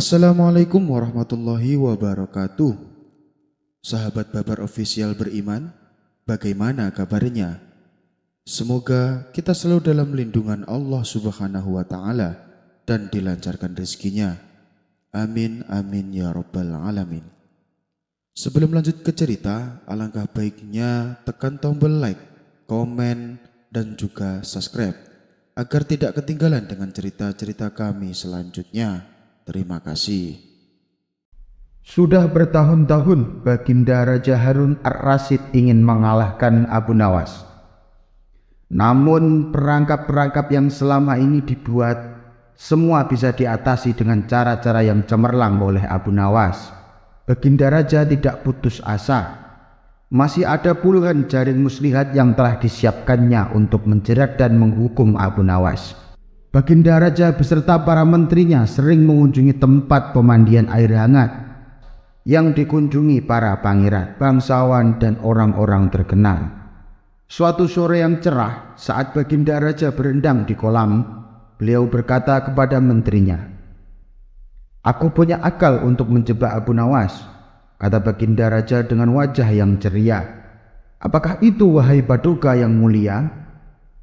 Assalamualaikum warahmatullahi wabarakatuh. Sahabat Babar Official beriman, bagaimana kabarnya? Semoga kita selalu dalam lindungan Allah Subhanahu wa Ta'ala dan dilancarkan rezekinya. Amin amin ya rabbal alamin. Sebelum lanjut ke cerita, alangkah baiknya tekan tombol like, komen, dan juga subscribe agar tidak ketinggalan dengan cerita-cerita kami selanjutnya. Terima kasih. Sudah bertahun-tahun Baginda Raja Harun Ar-Rasyid ingin mengalahkan Abu Nawas. Namun perangkap-perangkap yang selama ini dibuat semua bisa diatasi dengan cara-cara yang cemerlang oleh Abu Nawas. Baginda Raja tidak putus asa. Masih ada puluhan jaring muslihat yang telah disiapkannya untuk menjerat dan menghukum Abu Nawas. Baginda Raja beserta para menterinya sering mengunjungi tempat pemandian air hangat yang dikunjungi para pangeran, bangsawan, dan orang-orang terkenal. Suatu sore yang cerah, saat Baginda Raja berendam di kolam, beliau berkata kepada menterinya, "Aku punya akal untuk menjebak Abu Nawas," kata Baginda Raja dengan wajah yang ceria. "Apakah itu, wahai Paduka yang mulia?"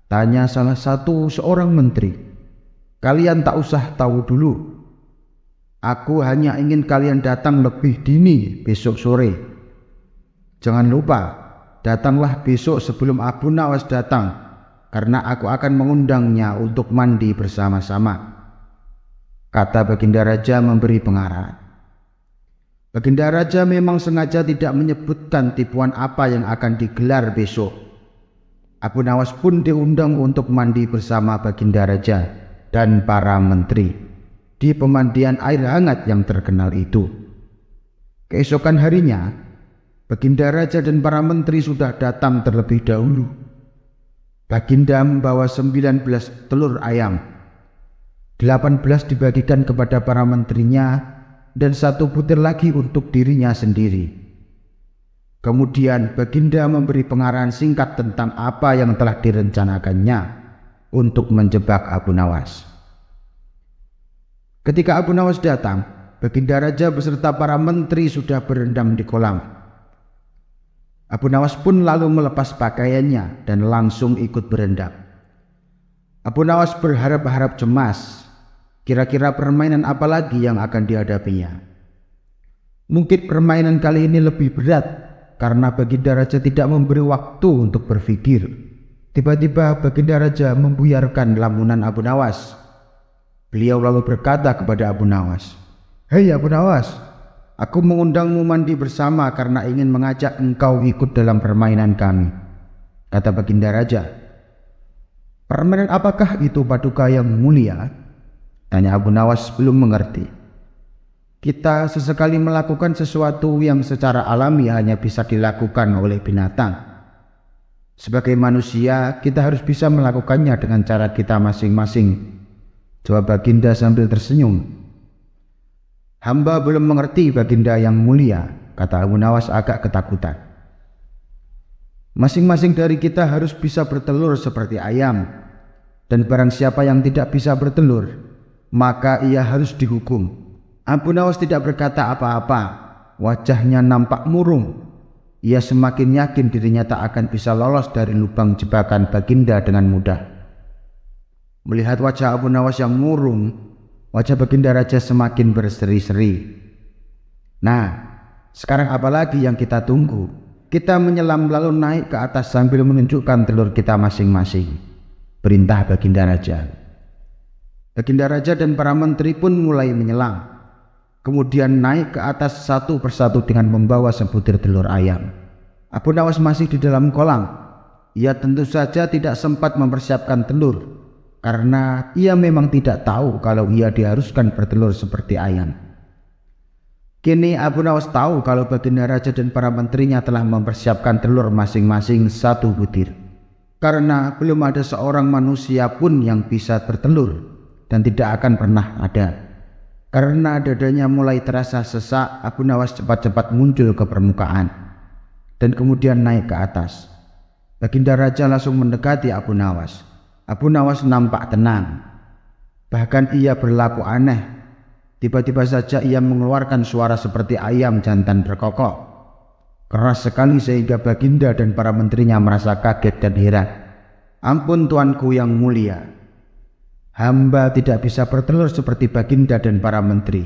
tanya salah satu seorang menteri. "Kalian tak usah tahu dulu. Aku hanya ingin kalian datang lebih dini besok sore. Jangan lupa, datanglah besok sebelum Abu Nawas datang, karena aku akan mengundangnya untuk mandi bersama-sama," kata Baginda Raja memberi pengarahan. Baginda Raja memang sengaja tidak menyebutkan tipuan apa yang akan digelar besok. Abu Nawas pun diundang untuk mandi bersama Baginda Raja dan para menteri di pemandian air hangat yang terkenal itu. Keesokan harinya, Baginda Raja dan para menteri sudah datang terlebih dahulu. Baginda membawa 19 telur ayam, 18 dibagikan kepada para menterinya dan 1 butir lagi untuk dirinya sendiri. Kemudian Baginda memberi pengarahan singkat tentang apa yang telah direncanakannya untuk menjebak Abu Nawas. Ketika Abu Nawas datang, Baginda Raja beserta para menteri sudah berendam di kolam. Abu Nawas pun lalu melepas pakaiannya dan langsung ikut berendam. Abu Nawas berharap-harap cemas, kira-kira permainan apa lagi yang akan dihadapinya. Mungkin permainan kali ini lebih berat karena Baginda Raja tidak memberi waktu untuk berpikir. Tiba-tiba Baginda Raja membuyarkan lamunan Abu Nawas. Beliau lalu berkata kepada Abu Nawas, "Hei Abu Nawas, aku mengundangmu mandi bersama karena ingin mengajak engkau ikut dalam permainan kami," kata Baginda Raja. "Permainan apakah itu, Paduka yang mulia?" tanya Abu Nawas belum mengerti. "Kita sesekali melakukan sesuatu yang secara alami hanya bisa dilakukan oleh binatang. Sebagai manusia, kita harus bisa melakukannya dengan cara kita masing-masing," jawab Baginda sambil tersenyum. "Hamba belum mengerti, Baginda yang mulia," kata Abu Nawas agak ketakutan. "Masing-masing dari kita harus bisa bertelur seperti ayam, dan barang siapa yang tidak bisa bertelur, maka ia harus dihukum." Abu Nawas tidak berkata apa-apa, wajahnya nampak murung. Ia semakin yakin dirinya tak akan bisa lolos dari lubang jebakan Baginda dengan mudah. Melihat wajah Abu Nawas yang murung, wajah Baginda Raja semakin berseri-seri. "Nah, sekarang apa lagi yang kita tunggu? Kita menyelam lalu naik ke atas sambil menunjukkan telur kita masing-masing," perintah Baginda Raja. Baginda Raja dan para menteri pun mulai menyelam, kemudian naik ke atas satu persatu dengan membawa sebutir telur ayam. Abu Nawas masih di dalam kolam. Ia tentu saja tidak sempat mempersiapkan telur, karena ia memang tidak tahu kalau ia diharuskan bertelur seperti ayam. Kini Abu Nawas tahu kalau Baginda Raja dan para menterinya telah mempersiapkan telur masing-masing 1 butir. Karena belum ada seorang manusia pun yang bisa bertelur, dan tidak akan pernah ada. Karena dadanya mulai terasa sesak, Abu Nawas cepat-cepat muncul ke permukaan dan kemudian naik ke atas. Baginda Raja langsung mendekati Abu Nawas. Abu Nawas nampak tenang. Bahkan ia berlaku aneh. Tiba-tiba saja ia mengeluarkan suara seperti ayam jantan berkokok. Keras sekali sehingga Baginda dan para menterinya merasa kaget dan heran. "Ampun tuanku yang mulia, hamba tidak bisa bertelur seperti Baginda dan para menteri,"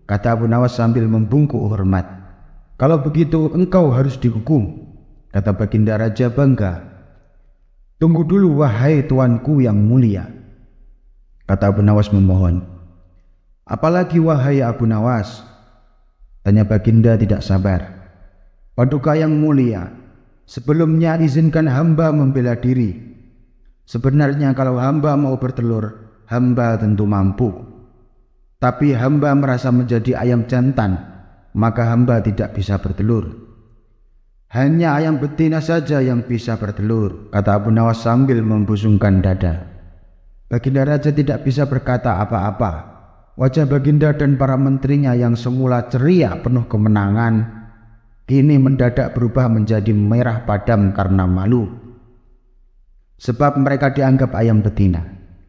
kata Abu Nawas sambil membungkuk hormat. "Kalau begitu engkau harus dihukum," kata Baginda Raja bangga. "Tunggu dulu wahai tuanku yang mulia," kata Abu Nawas memohon. "Apalagi wahai Abu Nawas?" tanya Baginda tidak sabar. "Paduka yang mulia, sebelumnya izinkan hamba membela diri. Sebenarnya kalau hamba mau bertelur, hamba tentu mampu. Tapi hamba merasa menjadi ayam jantan, maka hamba tidak bisa bertelur. Hanya ayam betina saja yang bisa bertelur," kata Abu Nawas sambil membusungkan dada. Baginda Raja tidak bisa berkata apa-apa. Wajah Baginda dan para menterinya yang semula ceria penuh kemenangan, kini mendadak berubah menjadi merah padam karena malu. Sebab mereka dianggap ayam betina.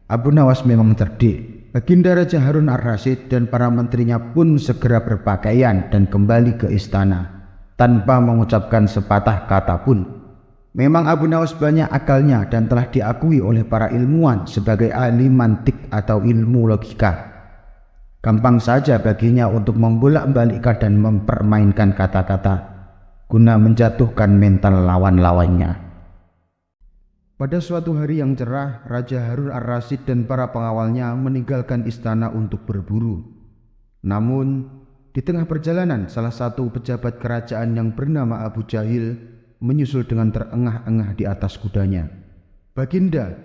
Abu Nawas memang cerdik. Baginda Raja Harun ar-Rasyid dan para menterinya pun segera berpakaian dan kembali ke istana, tanpa mengucapkan sepatah kata pun. Memang Abu Nawas banyak akalnya dan telah diakui oleh para ilmuwan sebagai ahli mantik atau ilmu logika. Gampang saja baginya untuk membolak-balikkan dan mempermainkan kata-kata guna menjatuhkan mental lawan-lawannya. Pada suatu hari yang cerah, Raja Harun ar-Rasyid dan para pengawalnya meninggalkan istana untuk berburu. Namun, di tengah perjalanan, salah satu pejabat kerajaan yang bernama Abu Jahil menyusul dengan terengah-engah di atas kudanya. "Baginda,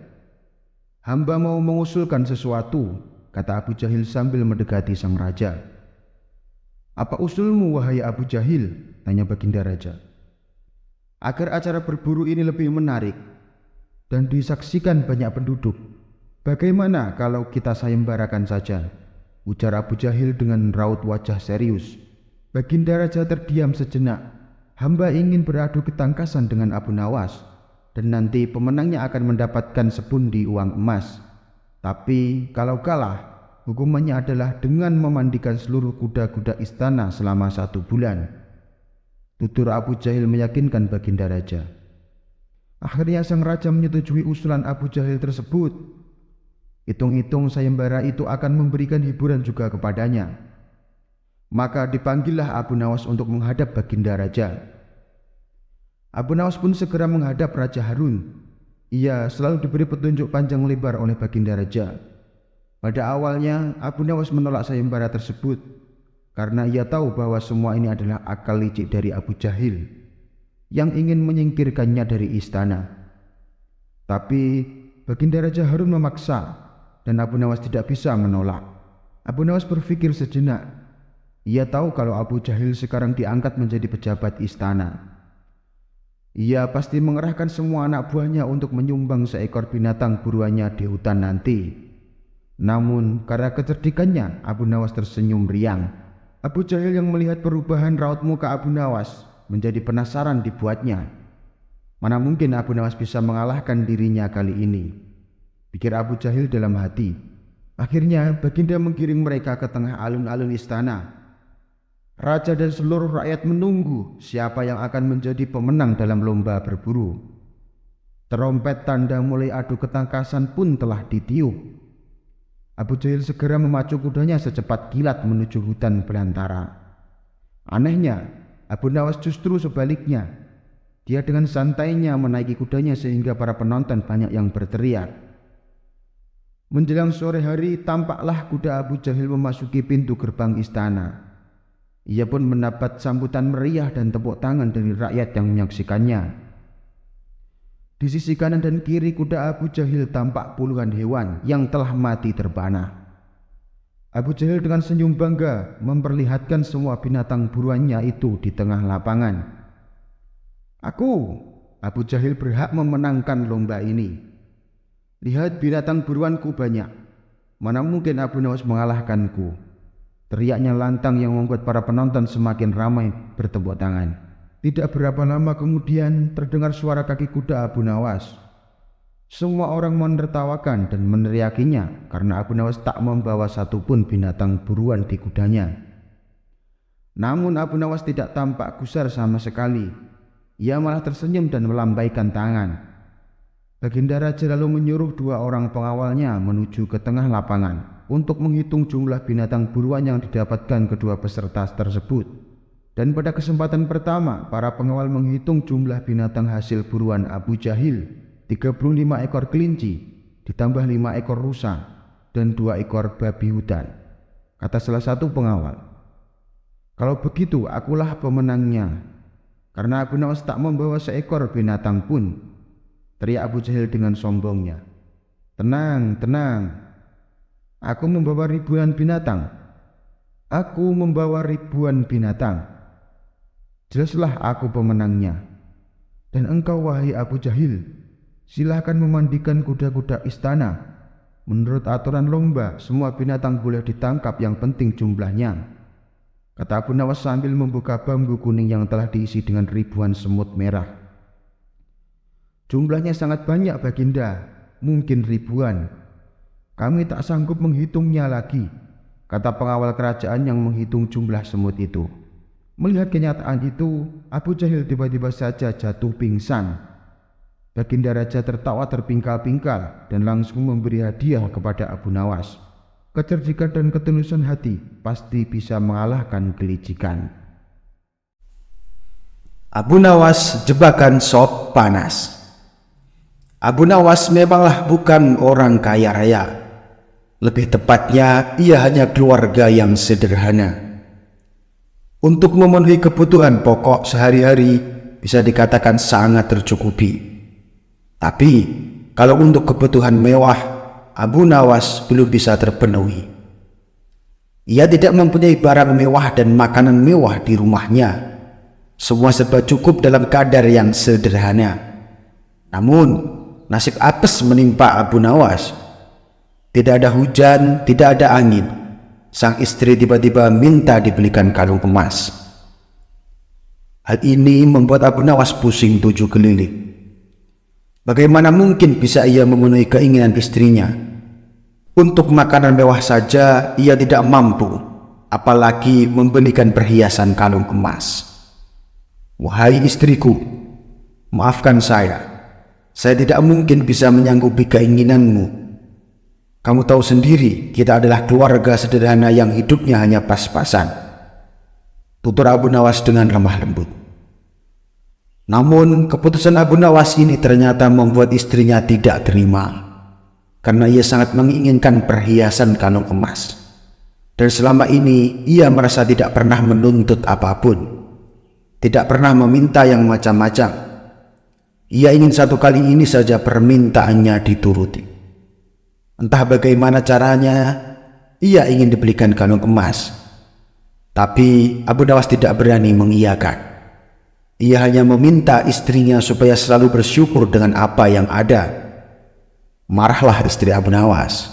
hamba mau mengusulkan sesuatu," kata Abu Jahil sambil mendekati sang raja. "Apa usulmu wahai Abu Jahil?" tanya Baginda Raja. "Agar acara berburu ini lebih menarik dan disaksikan banyak penduduk, bagaimana kalau kita sayembarakan saja?" ujar Abu Jahil dengan raut wajah serius. Baginda Raja terdiam sejenak. "Hamba ingin beradu ketangkasan dengan Abu Nawas, dan nanti pemenangnya akan mendapatkan sepundi uang emas. Tapi kalau kalah, hukumannya adalah dengan memandikan seluruh kuda-kuda istana selama 1 bulan." Tutur Abu Jahil meyakinkan Baginda Raja. Akhirnya sang raja menyetujui usulan Abu Jahil tersebut. Hitung-hitung sayembara itu akan memberikan hiburan juga kepadanya. Maka dipanggillah Abu Nawas untuk menghadap Baginda Raja. Abu Nawas pun segera menghadap Raja Harun. Ia selalu diberi petunjuk panjang lebar oleh Baginda Raja. Pada awalnya Abu Nawas menolak sayembara tersebut karena ia tahu bahwa semua ini adalah akal licik dari Abu Jahil yang ingin menyingkirkannya dari istana. Tapi Baginda Raja Harun memaksa dan Abu Nawas tidak bisa menolak. Abu Nawas berpikir sejenak. Ia tahu kalau Abu Jahil sekarang diangkat menjadi pejabat istana. Ia pasti mengerahkan semua anak buahnya untuk menyumbang seekor binatang buruannya di hutan nanti. Namun karena kecerdikannya, Abu Nawas tersenyum riang. Abu Jahil yang melihat perubahan raut muka Abu Nawas menjadi penasaran dibuatnya. Mana mungkin Abu Nawas bisa mengalahkan dirinya kali ini, pikir Abu Jahil dalam hati. Akhirnya Baginda menggiring mereka ke tengah alun-alun istana. Raja dan seluruh rakyat menunggu siapa yang akan menjadi pemenang dalam lomba berburu. Terompet tanda mulai adu ketangkasan pun telah ditiup. Abu Jahil segera memacu kudanya secepat kilat menuju hutan belantara. Anehnya, Abu Nawas justru sebaliknya. Dia dengan santainya menaiki kudanya sehingga para penonton banyak yang berteriak. Menjelang sore hari, tampaklah kuda Abu Jahil memasuki pintu gerbang istana. Ia pun mendapat sambutan meriah dan tepuk tangan dari rakyat yang menyaksikannya. Di sisi kanan dan kiri kuda Abu Jahil tampak puluhan hewan yang telah mati terpanah. Abu Jahil dengan senyum bangga memperlihatkan semua binatang buruannya itu di tengah lapangan. Abu Jahil berhak memenangkan lomba ini. Lihat binatang buruanku banyak. Mana mungkin Abu Nawas mengalahkanku? Teriaknya lantang yang membuat para penonton semakin ramai bertepuk tangan. Tidak berapa lama kemudian terdengar suara kaki kuda Abu Nawas. Semua orang menertawakan dan meneriakinya karena Abu Nawas tak membawa satupun binatang buruan di kudanya. Namun Abu Nawas tidak tampak gusar sama sekali. Ia malah tersenyum dan melambaikan tangan. Baginda Raja lalu menyuruh 2 orang pengawalnya menuju ke tengah lapangan untuk menghitung jumlah binatang buruan yang didapatkan kedua peserta tersebut. Dan pada kesempatan pertama, para pengawal menghitung jumlah binatang hasil buruan Abu Jahil, 35 ekor kelinci, ditambah 5 ekor rusa, dan 2 ekor babi hutan. Kata salah satu pengawal, "Kalau begitu, akulah pemenangnya, karena Abu Nawas tak membawa seekor binatang pun," teriak Abu Jahil dengan sombongnya. "Tenang, tenang. Aku membawa ribuan binatang. Aku membawa ribuan binatang. Jelaslah aku pemenangnya. Dan engkau, wahai Abu Jahil, silahkan memandikan kuda-kuda istana. Menurut aturan lomba, semua binatang boleh ditangkap, yang penting jumlahnya," kata Abu Nawas sambil membuka bambu kuning yang telah diisi dengan ribuan semut merah. "Jumlahnya sangat banyak, Baginda, mungkin ribuan. Kami tak sanggup menghitungnya lagi," kata pengawal kerajaan yang menghitung jumlah semut itu. Melihat kenyataan itu, Abu Jahil tiba-tiba saja jatuh pingsan. Baginda Raja tertawa terpingkal-pingkal dan langsung memberi hadiah kepada Abu Nawas. Kecerdikan dan ketulusan hati pasti bisa mengalahkan kelicikan. Abu Nawas jebakan sop panas. Abu Nawas memanglah bukan orang kaya raya. Lebih tepatnya, ia hanya keluarga yang sederhana. Untuk memenuhi kebutuhan pokok sehari-hari bisa dikatakan sangat tercukupi. Tapi, kalau untuk kebutuhan mewah, Abu Nawas belum bisa terpenuhi. Ia tidak mempunyai barang mewah dan makanan mewah di rumahnya. Semua serba cukup dalam kadar yang sederhana. Namun, nasib apes menimpa Abu Nawas. Tidak ada hujan, tidak ada angin. Sang istri tiba-tiba minta dibelikan kalung emas. Hal ini membuat Abu Nawas pusing 7 keliling. Bagaimana mungkin bisa ia memenuhi keinginan istrinya? Untuk makanan mewah saja ia tidak mampu, apalagi membelikan perhiasan kalung emas. "Wahai istriku, maafkan saya tidak mungkin bisa menyanggupi keinginanmu. Kamu tahu sendiri, kita adalah keluarga sederhana yang hidupnya hanya pas-pasan," tutur Abu Nawas dengan lemah lembut. Namun, keputusan Abu Nawas ini ternyata membuat istrinya tidak terima, karena ia sangat menginginkan perhiasan kalung emas. Dan selama ini, ia merasa tidak pernah menuntut apapun, tidak pernah meminta yang macam-macam. Ia ingin satu kali ini saja permintaannya dituruti. Entah bagaimana caranya, ia ingin dibelikan kalung emas. Tapi Abu Nawas tidak berani mengiyakan. Ia hanya meminta istrinya supaya selalu bersyukur dengan apa yang ada. Marahlah istri Abu Nawas.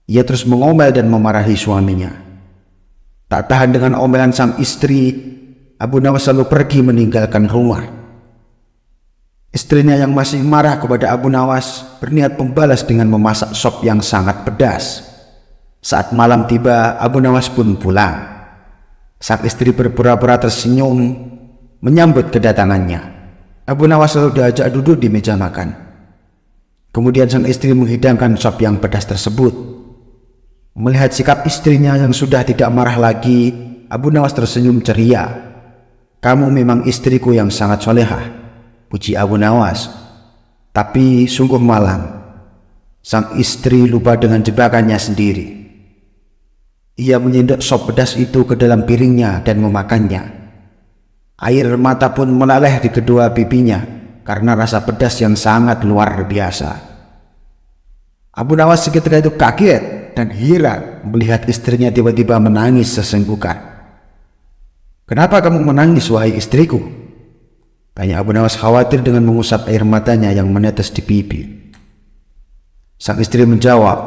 Ia terus mengomel dan memarahi suaminya. Tak tahan dengan omelan sang istri, Abu Nawas lalu pergi meninggalkan rumah. Istrinya yang masih marah kepada Abu Nawas berniat membalas dengan memasak sop yang sangat pedas. Saat malam tiba, Abu Nawas pun pulang. Sang istri berpura-pura tersenyum menyambut kedatangannya. Abu Nawas lalu diajak duduk di meja makan. Kemudian sang istri menghidangkan sop yang pedas tersebut. Melihat sikap istrinya yang sudah tidak marah lagi, Abu Nawas tersenyum ceria. "Kamu memang istriku yang sangat solehah," puji Abu Nawas. Tapi sungguh malang, sang istri lupa dengan jebakannya sendiri. Ia menyendok sop pedas itu ke dalam piringnya dan memakannya. Air mata pun meleleh di kedua pipinya karena rasa pedas yang sangat luar biasa. Abu Nawas seketika itu kaget dan heran melihat istrinya tiba-tiba menangis sesenggukan. "Kenapa kamu menangis, wahai istriku?" tanya Abu Nawas khawatir dengan mengusap air matanya yang menetes di pipi. Sang istri menjawab,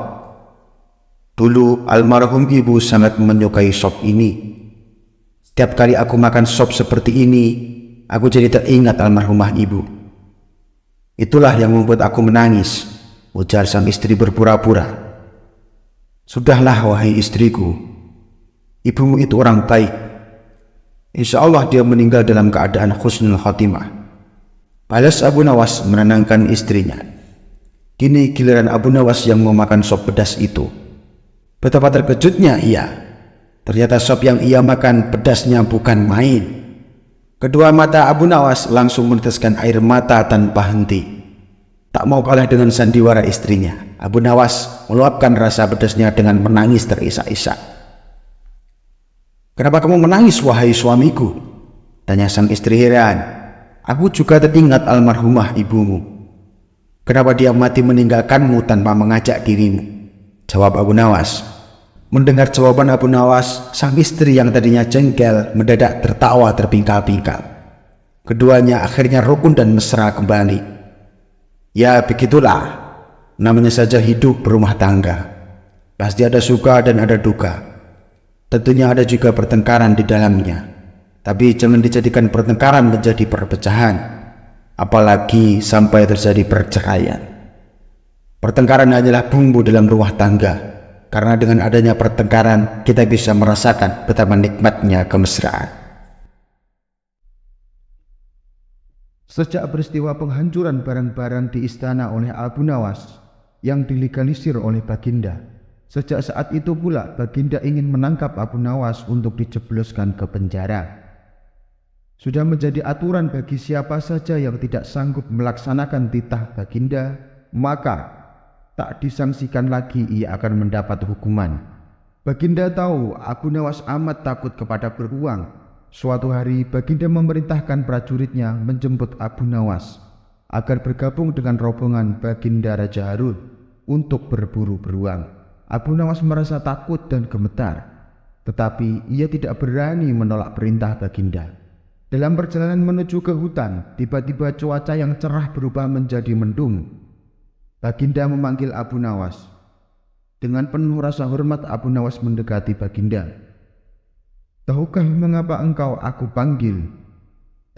"Dulu almarhum ibu sangat menyukai sop ini. Setiap kali aku makan sop seperti ini, aku jadi teringat almarhumah ibu. Itulah yang membuat aku menangis, ujar sang istri berpura-pura. Sudahlah wahai istriku, ibumu itu orang baik. Insya Allah dia meninggal dalam keadaan husnul khotimah. Balas Abu Nawas menenangkan istrinya. Kini giliran Abu Nawas yang mau makan sop pedas itu. Betapa terkejutnya ia. Ternyata sop yang ia makan pedasnya bukan main. Kedua mata Abu Nawas langsung meneteskan air mata tanpa henti. Tak mau kalah dengan sandiwara istrinya, Abu Nawas meluapkan rasa pedasnya dengan menangis terisak-isak. Kenapa kamu menangis wahai suamiku? Tanya sang istri heran. Aku juga teringat almarhumah ibumu. Kenapa dia mati meninggalkanmu tanpa mengajak dirimu? Jawab Abu Nawas. Mendengar jawaban Abu Nawas, sang istri yang tadinya jengkel mendadak tertawa terpingkal-pingkal. Keduanya akhirnya rukun dan mesra kembali. Ya begitulah, namanya saja hidup berumah tangga. Pasti ada suka dan ada duka. Tentunya ada juga pertengkaran di dalamnya. Tapi jangan dijadikan pertengkaran menjadi perpecahan, apalagi sampai terjadi perceraian. Pertengkaran adalah bumbu dalam rumah tangga. Karena dengan adanya pertengkaran, kita bisa merasakan betapa nikmatnya kemesraan. Sejak peristiwa penghancuran barang-barang di istana oleh Abu Nawas yang dilegalisir oleh Baginda, sejak saat itu pula Baginda ingin menangkap Abu Nawas untuk dijebloskan ke penjara. Sudah menjadi aturan bagi siapa saja yang tidak sanggup melaksanakan titah Baginda, maka tak disangsikan lagi ia akan mendapat hukuman. Baginda tahu Abu Nawas amat takut kepada beruang. Suatu hari Baginda memerintahkan prajuritnya menjemput Abu Nawas agar bergabung dengan rombongan Baginda Raja Harun untuk berburu beruang. Abu Nawas merasa takut dan gemetar, tetapi ia tidak berani menolak perintah Baginda. Dalam perjalanan menuju ke hutan, tiba-tiba cuaca yang cerah berubah menjadi mendung. Baginda memanggil Abu Nawas. Dengan penuh rasa hormat Abu Nawas mendekati Baginda. Tahukah mengapa engkau aku panggil?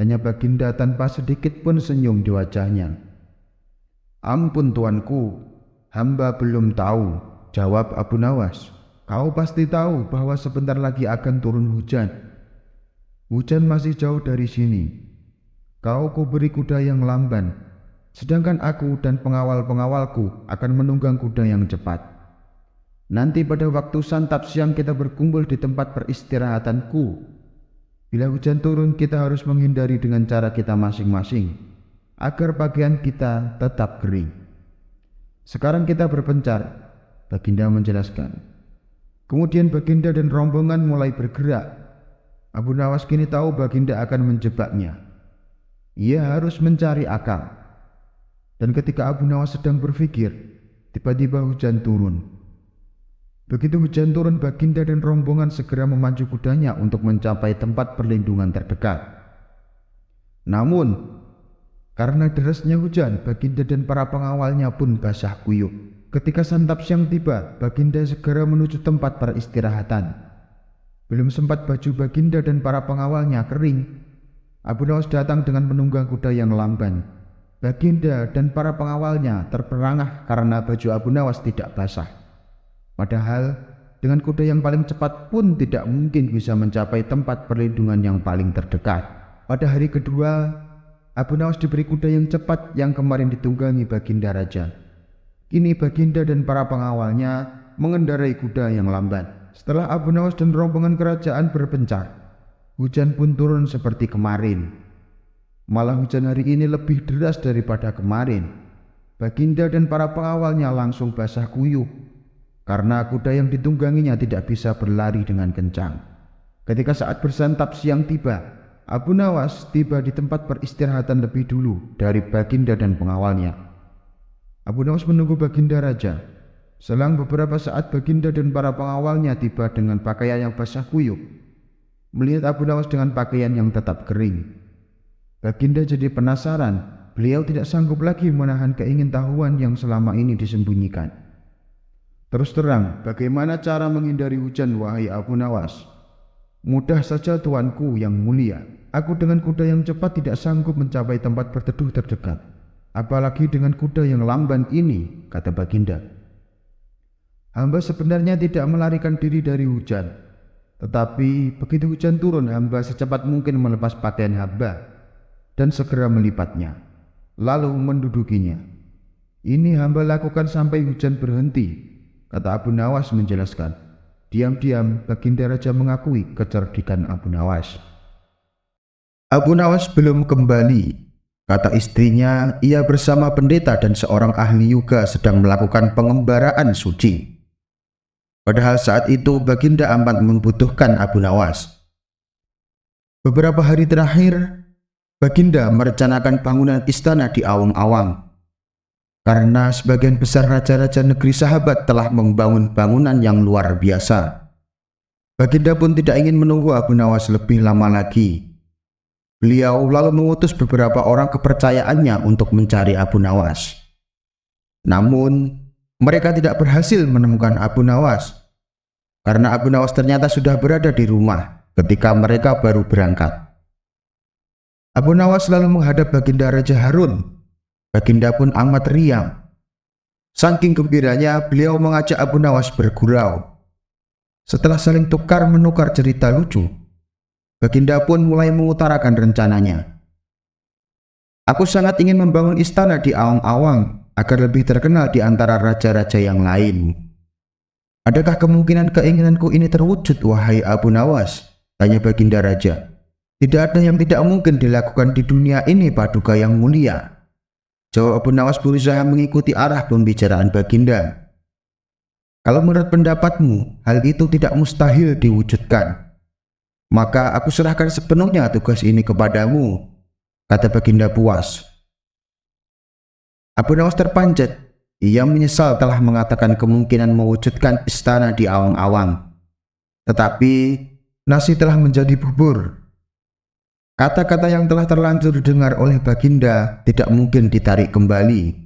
Tanya Baginda tanpa sedikit pun senyum di wajahnya. Ampun tuanku, hamba belum tahu, jawab Abu Nawas. Kau pasti tahu bahwa sebentar lagi akan turun hujan. Hujan masih jauh dari sini. Kau kuberi kuda yang lamban, sedangkan aku dan pengawal-pengawalku akan menunggang kuda yang cepat. Nanti pada waktu santap siang kita berkumpul di tempat peristirahatanku. Bila hujan turun kita harus menghindari dengan cara kita masing-masing, agar pakaian kita tetap kering. Sekarang kita berpencar, Baginda menjelaskan. Kemudian Baginda dan rombongan mulai bergerak. Abu Nawas kini tahu Baginda akan menjebaknya. Ia harus mencari akal. Dan ketika Abu Nawas sedang berpikir, tiba-tiba hujan turun. Begitu hujan turun, Baginda dan rombongan segera memacu kudanya untuk mencapai tempat perlindungan terdekat. Namun, karena derasnya hujan, Baginda dan para pengawalnya pun basah kuyup. Ketika santap siang tiba, Baginda segera menuju tempat peristirahatan. Belum sempat baju Baginda dan para pengawalnya kering, Abu Nawas datang dengan menunggang kuda yang lamban. Baginda dan para pengawalnya terperangah karena baju Abu Nawas tidak basah. Padahal dengan kuda yang paling cepat pun tidak mungkin bisa mencapai tempat perlindungan yang paling terdekat. Pada hari kedua, Abu Nawas diberi kuda yang cepat yang kemarin ditunggangi Baginda Raja. Kini Baginda dan para pengawalnya mengendarai kuda yang lamban. Setelah Abu Nawas dan rombongan kerajaan berpencar, hujan pun turun seperti kemarin. Malah hujan hari ini lebih deras daripada kemarin. Baginda dan para pengawalnya langsung basah kuyup karena kuda yang ditungganginya tidak bisa berlari dengan kencang. Ketika saat bersantap siang tiba, Abu Nawas tiba di tempat peristirahatan lebih dulu dari Baginda dan pengawalnya. Abu Nawas menunggu Baginda Raja. Selang beberapa saat Baginda dan para pengawalnya tiba dengan pakaian yang basah kuyup. Melihat Abu Nawas dengan pakaian yang tetap kering, Baginda jadi penasaran. Beliau tidak sanggup lagi menahan keingintahuan yang selama ini disembunyikan. Terus terang, bagaimana cara menghindari hujan wahai Abu Nawas? Mudah saja tuanku yang mulia. Aku dengan kuda yang cepat tidak sanggup mencapai tempat berteduh terdekat. apalagi dengan kuda yang lamban ini, kata Baginda. Hamba sebenarnya tidak melarikan diri dari hujan, tetapi begitu hujan turun, hamba secepat mungkin melepas pakaian hamba dan segera melipatnya, lalu mendudukinya. Ini hamba lakukan sampai hujan berhenti, kata Abu Nawas menjelaskan. Diam-diam Baginda Raja mengakui kecerdikan Abu Nawas. Abu Nawas belum kembali. Kata istrinya, ia bersama pendeta dan seorang ahli yoga sedang melakukan pengembaraan suci. Padahal saat itu Baginda amat membutuhkan Abu Nawas. Beberapa hari terakhir, Baginda merencanakan bangunan istana di Awang-Awang. Karena sebagian besar raja-raja negeri sahabat telah membangun bangunan yang luar biasa. Baginda pun tidak ingin menunggu Abu Nawas lebih lama lagi. Beliau lalu mengutus beberapa orang kepercayaannya untuk mencari Abu Nawas. Namun, mereka tidak berhasil menemukan Abu Nawas, karena Abu Nawas ternyata sudah berada di rumah ketika mereka baru berangkat. Abu Nawas lalu menghadap Baginda Raja Harun. Baginda pun amat riang. Saking gembiranya, beliau mengajak Abu Nawas bergurau. Setelah saling tukar-menukar cerita lucu, Baginda pun mulai mengutarakan rencananya. Aku sangat ingin membangun istana di Awang-Awang agar lebih terkenal di antara raja-raja yang lain. Adakah kemungkinan keinginanku ini terwujud, wahai Abu Nawas? Tanya Baginda Raja. Tidak ada yang tidak mungkin dilakukan di dunia ini, Paduka yang mulia. Jawab Abu Nawas berusaha mengikuti arah pembicaraan Baginda. Kalau menurut pendapatmu, hal itu tidak mustahil diwujudkan, maka aku serahkan sepenuhnya tugas ini kepadamu, kata Baginda puas. Abu Nawas terpanjat. Ia menyesal telah mengatakan kemungkinan mewujudkan istana di Awang-Awang. Tetapi nasi telah menjadi bubur. Kata-kata yang telah terlanjur didengar oleh Baginda tidak mungkin ditarik kembali.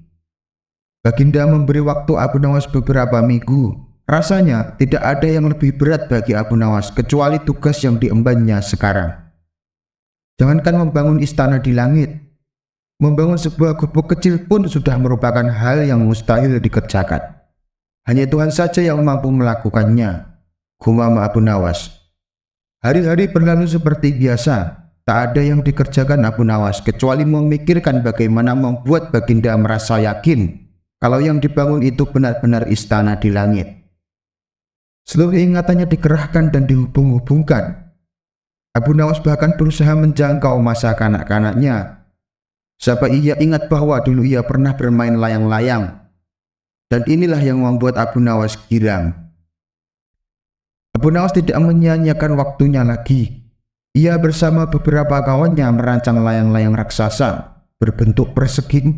Baginda memberi waktu Abu Nawas beberapa minggu. Rasanya tidak ada yang lebih berat bagi Abu Nawas kecuali tugas yang diembannya sekarang. Jangankan membangun istana di langit, membangun sebuah gubuk kecil pun sudah merupakan hal yang mustahil dikerjakan. Hanya Tuhan saja yang mampu melakukannya, gumam Abu Nawas. Hari-hari berlalu seperti biasa. Tak ada yang dikerjakan Abu Nawas kecuali memikirkan bagaimana membuat Baginda merasa yakin kalau yang dibangun itu benar-benar istana di langit. Seluruh ingatannya dikerahkan dan dihubung-hubungkan. Abu Nawas bahkan berusaha menjangkau masa kanak-kanaknya. Sampai ia ingat bahwa dulu ia pernah bermain layang-layang. Dan inilah yang membuat Abu Nawas girang. Abu Nawas tidak menyia-nyiakan waktunya lagi. Ia bersama beberapa kawannya merancang layang-layang raksasa berbentuk persegi 4.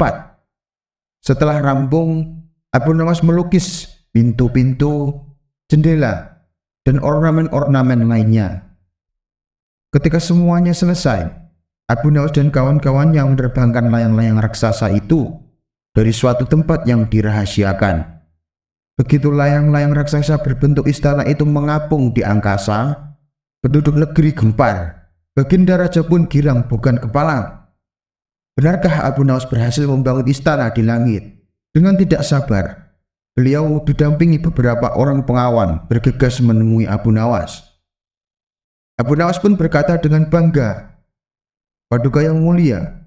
Setelah rampung, Abu Nawas melukis pintu-pintu, jendela, dan ornamen-ornamen lainnya. Ketika semuanya selesai, Abu Nawas dan kawan-kawannya menerbangkan layang-layang raksasa itu dari suatu tempat yang dirahasiakan. Begitu layang-layang raksasa berbentuk istana itu mengapung di angkasa, penduduk negeri gempar. Baginda Raja pun girang bukan kepala. Benarkah Abu Nawas berhasil membangun istana di langit? Dengan tidak sabar, beliau didampingi beberapa orang pengawan bergegas menemui Abu Nawas. Abu Nawas pun berkata dengan bangga, Paduka yang mulia,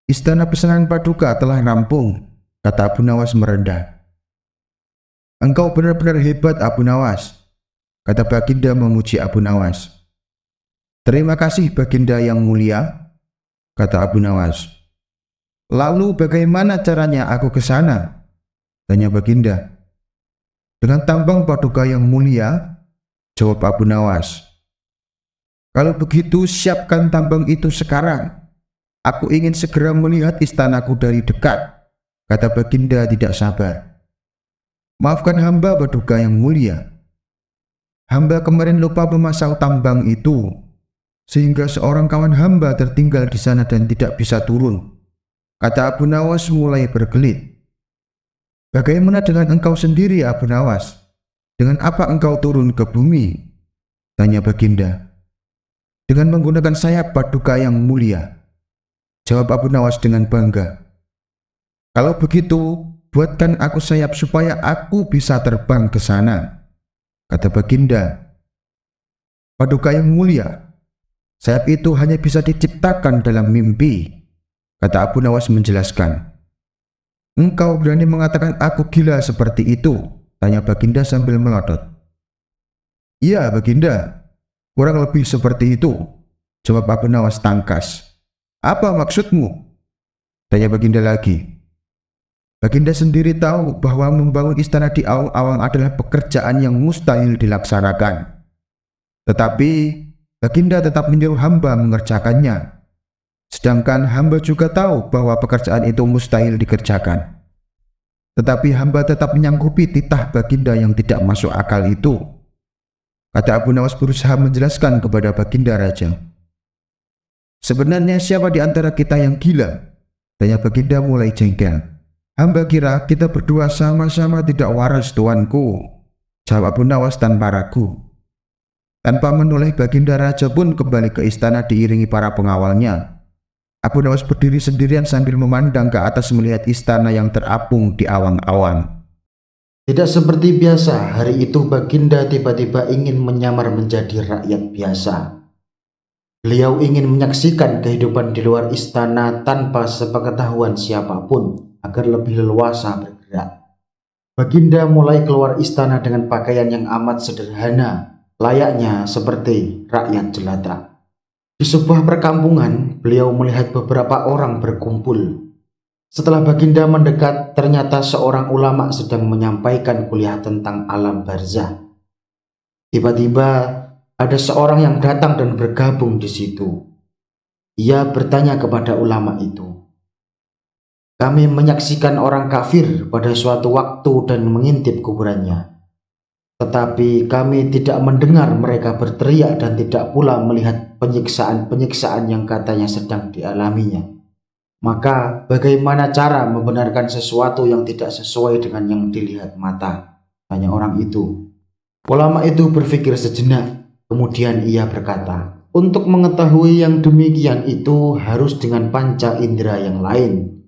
istana pesanan Paduka telah rampung, kata Abu Nawas merendah. Engkau benar-benar hebat, Abu Nawas, kata Baginda memuji Abu Nawas. Terima kasih Baginda yang mulia, kata Abu Nawas. Lalu bagaimana caranya aku ke sana? Tanya Baginda. Dengan tambang Paduka yang mulia, jawab Abu Nawas. Kalau begitu siapkan tambang itu sekarang. Aku ingin segera melihat istanaku dari dekat, kata Baginda tidak sabar. Maafkan hamba Paduka yang mulia. Hamba kemarin lupa memasang tambang itu, sehingga seorang kawan hamba tertinggal di sana dan tidak bisa turun, kata Abu Nawas mulai berkelit. Bagaimana dengan engkau sendiri, Abu Nawas? Dengan apa engkau turun ke bumi? Tanya Baginda. Dengan menggunakan sayap Paduka yang mulia, jawab Abu Nawas dengan bangga. Kalau begitu, buatkan aku sayap supaya aku bisa terbang ke sana, kata Baginda. Paduka yang mulia, sayap itu hanya bisa diciptakan dalam mimpi, kata Abu Nawas menjelaskan. Engkau berani mengatakan aku gila seperti itu? Tanya Baginda sambil melotot. Iya Baginda, kurang lebih seperti itu, jawab Abu Nawas tangkas. Apa maksudmu? Tanya Baginda lagi. Baginda sendiri tahu bahwa membangun istana di awang-awang adalah pekerjaan yang mustahil dilaksanakan. Tetapi Baginda tetap menyuruh hamba mengerjakannya. Sedangkan hamba juga tahu bahwa pekerjaan itu mustahil dikerjakan. Tetapi hamba tetap menyanggupi titah Baginda yang tidak masuk akal itu. Kata Abu Nawas berusaha menjelaskan kepada Baginda Raja. Sebenarnya siapa di antara kita yang gila? Tanya Baginda mulai jengkel. Hamba kira kita berdua sama-sama tidak waras tuanku, jawab Abu Nawas tanpa ragu. Tanpa menoleh, Baginda Raja pun kembali ke istana diiringi para pengawalnya. Abu Nawas berdiri sendirian sambil memandang ke atas melihat istana yang terapung di awan-awan. Tidak seperti biasa, hari itu Baginda tiba-tiba ingin menyamar menjadi rakyat biasa. Beliau ingin menyaksikan kehidupan di luar istana tanpa sepengetahuan siapapun agar lebih leluasa bergerak. Baginda mulai keluar istana dengan pakaian yang amat sederhana, layaknya seperti rakyat jelata. Di sebuah perkampungan, beliau melihat beberapa orang berkumpul. Setelah Baginda mendekat, ternyata seorang ulama sedang menyampaikan kuliah tentang alam barzah. Tiba-tiba ada seorang yang datang dan bergabung di situ. Ia bertanya kepada ulama itu, "Kami menyaksikan orang kafir pada suatu waktu dan mengintip kuburannya. Tetapi kami tidak mendengar mereka berteriak dan tidak pula melihat penyiksaan-penyiksaan yang katanya sedang dialaminya. Maka bagaimana cara membenarkan sesuatu yang tidak sesuai dengan yang dilihat mata?" tanya orang itu. Ulama itu berpikir sejenak, kemudian ia berkata, "Untuk mengetahui yang demikian itu harus dengan panca indera yang lain.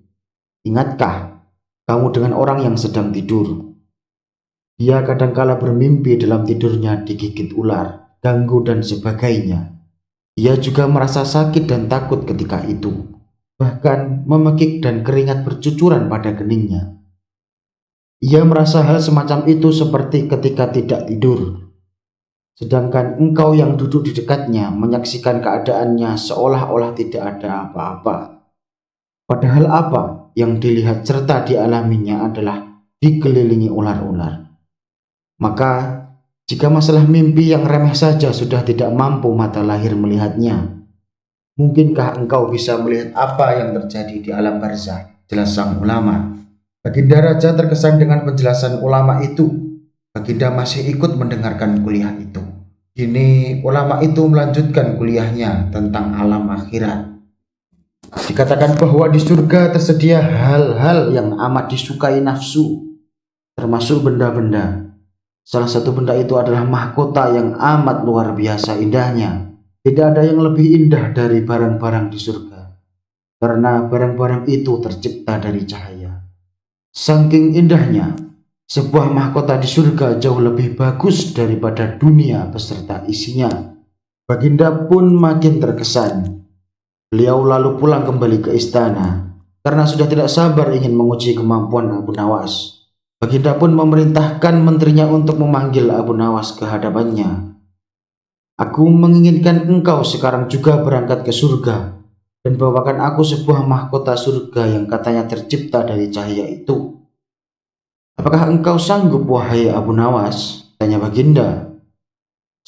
Ingatkah kamu dengan orang yang sedang tidur? Dia kadangkala bermimpi dalam tidurnya digigit ular, ganggu dan sebagainya. Ia juga merasa sakit dan takut ketika itu, bahkan memekik dan keringat bercucuran pada keningnya. Ia merasa hal semacam itu seperti ketika tidak tidur. Sedangkan engkau yang duduk di dekatnya menyaksikan keadaannya seolah-olah tidak ada apa-apa. Padahal apa yang dilihat serta dialaminya adalah dikelilingi ular-ular. Maka jika masalah mimpi yang remeh saja sudah tidak mampu mata lahir melihatnya, mungkinkah engkau bisa melihat apa yang terjadi di alam barzah?" jelas sang ulama. Baginda Raja terkesan dengan penjelasan ulama itu. Baginda masih ikut mendengarkan kuliah itu. Kini ulama itu melanjutkan kuliahnya tentang alam akhirat. Dikatakan bahwa di surga tersedia hal-hal yang amat disukai nafsu, termasuk benda-benda. Salah satu benda itu adalah mahkota yang amat luar biasa indahnya. Tidak ada yang lebih indah dari barang-barang di surga, karena barang-barang itu tercipta dari cahaya. Saking indahnya, sebuah mahkota di surga jauh lebih bagus daripada dunia beserta isinya. Baginda pun makin terkesan. Beliau lalu pulang kembali ke istana, karena sudah tidak sabar ingin menguji kemampuan Abu Nawas. Baginda pun memerintahkan menterinya untuk memanggil Abu Nawas ke hadapannya. "Aku menginginkan engkau sekarang juga berangkat ke surga dan bawakan aku sebuah mahkota surga yang katanya tercipta dari cahaya itu. Apakah engkau sanggup, wahai Abu Nawas?" tanya Baginda.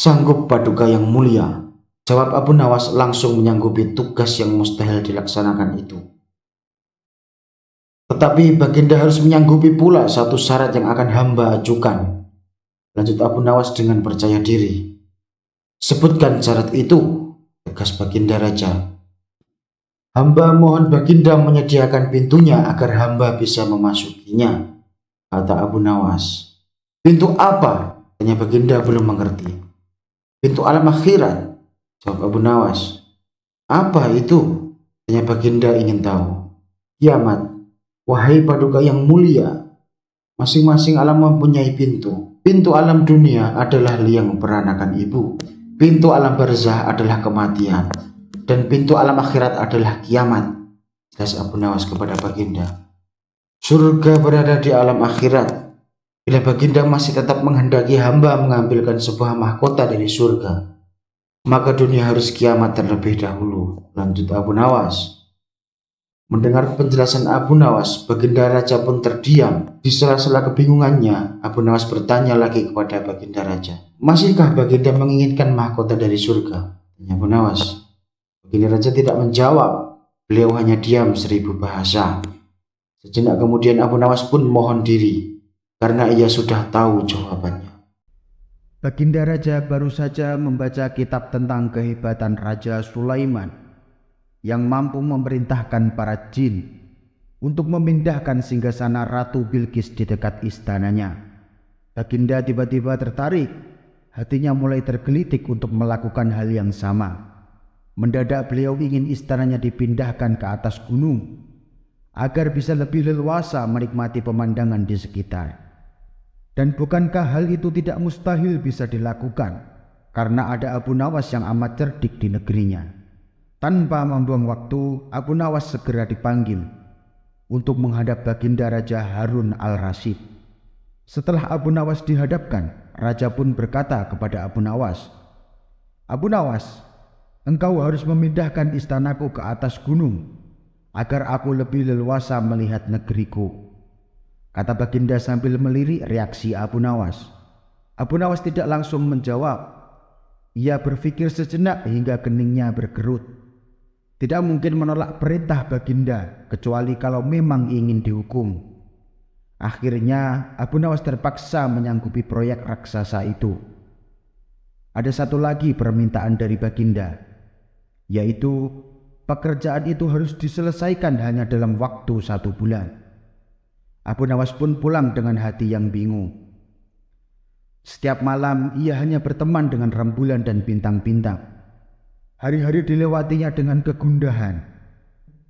"Sanggup, Paduka yang mulia," jawab Abu Nawas langsung menyanggupi tugas yang mustahil dilaksanakan itu. "Tetapi Baginda harus menyanggupi pula satu syarat yang akan hamba ajukan," lanjut Abu Nawas dengan percaya diri. "Sebutkan syarat itu," tegas Baginda Raja. "Hamba mohon Baginda menyediakan pintunya agar hamba bisa memasukinya," kata Abu Nawas. "Pintu apa?" tanya Baginda belum mengerti. "Pintu alam akhirat," jawab Abu Nawas. "Apa itu?" tanya Baginda ingin tahu. "Kiamat," Wahai paduka yang mulia, masing-masing alam mempunyai pintu. Pintu alam dunia adalah liang peranakan ibu. Pintu alam barzah adalah kematian. Dan pintu alam akhirat adalah kiamat. Jelas Abu Nawas kepada Baginda. Surga berada di alam akhirat. Bila Baginda masih tetap menghendaki hamba mengambilkan sebuah mahkota dari surga, maka dunia harus kiamat terlebih dahulu. Lanjut Abu Nawas. Mendengar penjelasan Abu Nawas, Baginda Raja pun terdiam. Di sela-sela kebingungannya, Abu Nawas bertanya lagi kepada Baginda Raja, masihkah Baginda menginginkan mahkota dari surga? Tanya Abu Nawas. Baginda Raja tidak menjawab. Beliau hanya diam 1000 bahasa. Sejenak kemudian Abu Nawas pun mohon diri, karena ia sudah tahu jawabannya. Baginda Raja baru saja membaca kitab tentang kehebatan Raja Sulaiman yang mampu memerintahkan para jin untuk memindahkan singgasana Ratu Bilqis di dekat istananya. Baginda tiba-tiba tertarik, hatinya mulai tergelitik untuk melakukan hal yang sama. Mendadak beliau ingin istananya dipindahkan ke atas gunung agar bisa lebih leluasa menikmati pemandangan di sekitar. Dan bukankah hal itu tidak mustahil bisa dilakukan karena ada Abu Nawas yang amat cerdik di negerinya. Tanpa membuang waktu, Abu Nawas segera dipanggil untuk menghadap Baginda Raja Harun al-Rasyid. Setelah Abu Nawas dihadapkan, Raja pun berkata kepada Abu Nawas, "Abu Nawas, engkau harus memindahkan istanaku ke atas gunung agar aku lebih leluasa melihat negeriku." Kata Baginda sambil melirik reaksi Abu Nawas. Abu Nawas tidak langsung menjawab. Ia berpikir sejenak hingga keningnya berkerut. Tidak mungkin menolak perintah Baginda kecuali kalau memang ingin dihukum. Akhirnya Abu Nawas terpaksa menyanggupi proyek raksasa itu. Ada satu lagi permintaan dari Baginda, yaitu pekerjaan itu harus diselesaikan hanya dalam waktu 1 bulan. Abu Nawas pun pulang dengan hati yang bingung. Setiap malam ia hanya berteman dengan rembulan dan bintang-bintang. Hari-hari dilewatinya dengan kegundahan.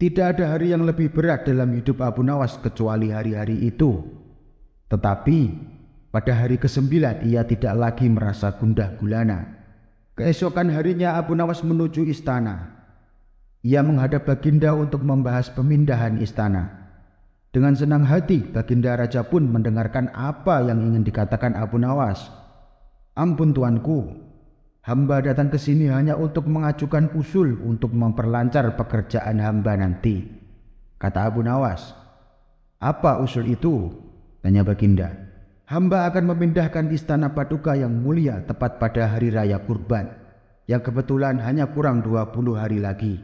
Tidak ada hari yang lebih berat dalam hidup Abu Nawas kecuali hari-hari itu. Tetapi pada hari ke-9 ia tidak lagi merasa gundah gulana. Keesokan harinya Abu Nawas menuju istana. Ia menghadap Baginda untuk membahas pemindahan istana. Dengan senang hati Baginda Raja pun mendengarkan apa yang ingin dikatakan Abu Nawas. "Ampun tuanku, hamba datang ke sini hanya untuk mengajukan usul untuk memperlancar pekerjaan hamba nanti," kata Abu Nawas. "Apa usul itu?" tanya Baginda. "Hamba akan memindahkan istana paduka yang mulia tepat pada hari raya kurban, yang kebetulan hanya kurang 20 hari lagi,"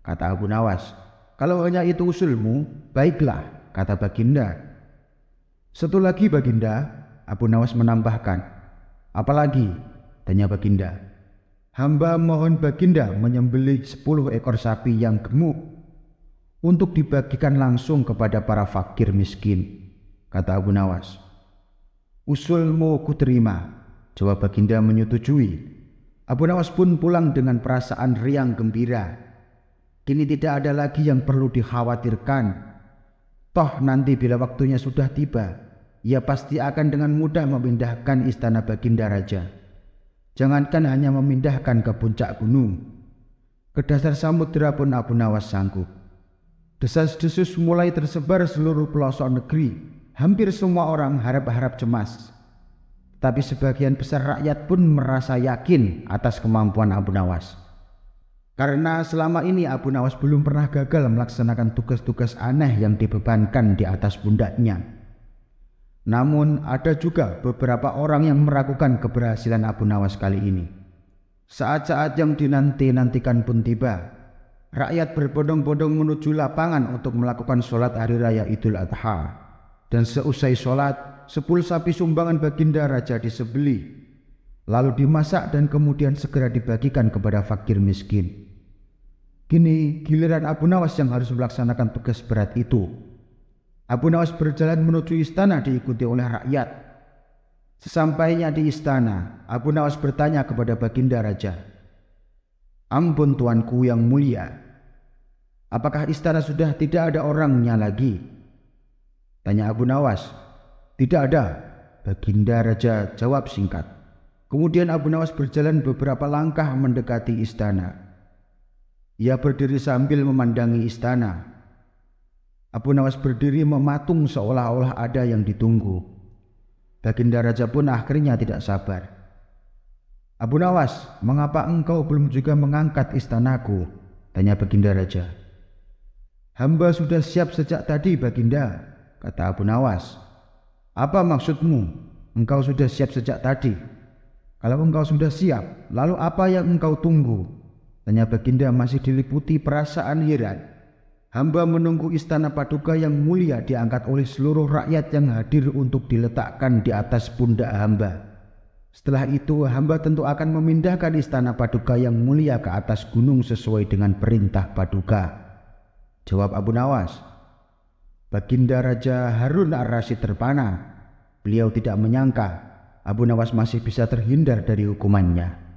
kata Abu Nawas. "Kalau hanya itu usulmu, baiklah," kata Baginda. "Satu lagi Baginda," Abu Nawas menambahkan. "Apalagi?" tanya Baginda. "Hamba mohon Baginda menyembelih 10 ekor sapi yang gemuk untuk dibagikan langsung kepada para fakir miskin," kata Abu Nawas. "Usulmu kuterima," jawab Baginda menyetujui. Abu Nawas pun pulang dengan perasaan riang gembira. Kini tidak ada lagi yang perlu dikhawatirkan. Toh nanti bila waktunya sudah tiba, ia pasti akan dengan mudah memindahkan istana Baginda Raja. Jangankan hanya memindahkan ke puncak gunung, ke dasar samudera pun Abu Nawas sanggup. Desas-desus mulai tersebar seluruh pelosok negeri. Hampir semua orang harap-harap cemas. Tapi sebagian besar rakyat pun merasa yakin atas kemampuan Abu Nawas. Karena selama ini Abu Nawas belum pernah gagal melaksanakan tugas-tugas aneh yang dibebankan di atas pundaknya. Namun ada juga beberapa orang yang meragukan keberhasilan Abu Nawas kali ini. Saat-saat yang dinanti-nantikan pun tiba. Rakyat berbondong-bondong menuju lapangan untuk melakukan sholat hari raya Idul Adha. Dan seusai sholat, 10 sapi sumbangan Baginda Raja disembelih, lalu dimasak dan kemudian segera dibagikan kepada fakir miskin. Kini giliran Abu Nawas yang harus melaksanakan tugas berat itu. Abu Nawas berjalan menuju istana diikuti oleh rakyat. Sesampainya di istana, Abu Nawas bertanya kepada Baginda Raja, "Ampun tuanku yang mulia, apakah istana sudah tidak ada orangnya lagi?" Tanya Abu Nawas. Tidak ada, Baginda Raja jawab singkat. Kemudian Abu Nawas berjalan beberapa langkah mendekati istana. Ia berdiri sambil memandangi istana. Abu Nawas berdiri mematung seolah-olah ada yang ditunggu. Baginda Raja pun akhirnya tidak sabar. Abu Nawas, mengapa engkau belum juga mengangkat istanaku? Tanya Baginda Raja. Hamba sudah siap sejak tadi, Baginda, kata Abu Nawas. Apa maksudmu? Engkau sudah siap sejak tadi? Kalau engkau sudah siap, lalu apa yang engkau tunggu? Tanya Baginda masih diliputi perasaan heran. Hamba menunggu istana paduka yang mulia diangkat oleh seluruh rakyat yang hadir untuk diletakkan di atas pundak hamba. Setelah itu hamba tentu akan memindahkan istana paduka yang mulia ke atas gunung sesuai dengan perintah paduka. Jawab Abu Nawas. Baginda Raja Harun ar-Rasyid terpana. Beliau tidak menyangka Abu Nawas masih bisa terhindar dari hukumannya.